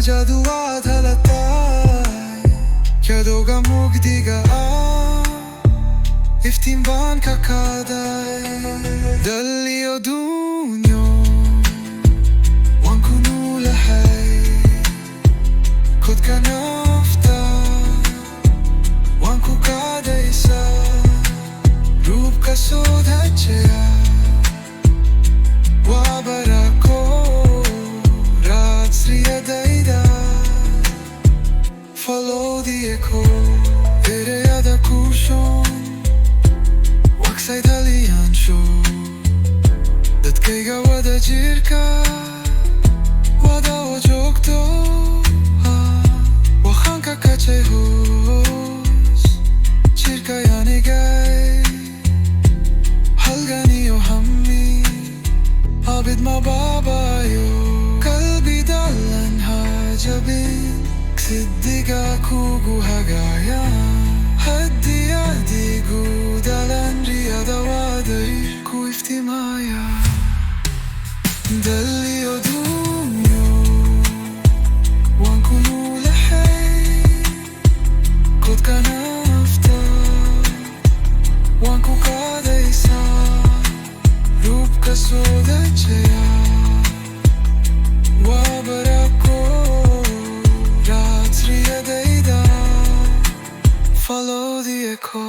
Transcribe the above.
जादू आधा लगता क्या दोगा मुगदिगा iftiin baan kakaaday daliyo dunyo waan ku noolahay Codka nafta waan ku kaadaysaa ruubka soo dachaya waa barako raadsriyadayda follow the echo ereyada kuushoon Waqsay taliyaansho dadkayga wada jirka wada oo joogto waxaan ka kacay hoos jirkayanigay halgan iyo hammi abid mabaabayo qalbi dalan hajabin siddiga kugu hagaya haddi adigu dalan riyada waday ku iftimaya daliyo dunyo waan ku noolahay Codka nafta waan ku kaadaysaa ruubka soo dachaya waa barako raadsriyadayda follow the echo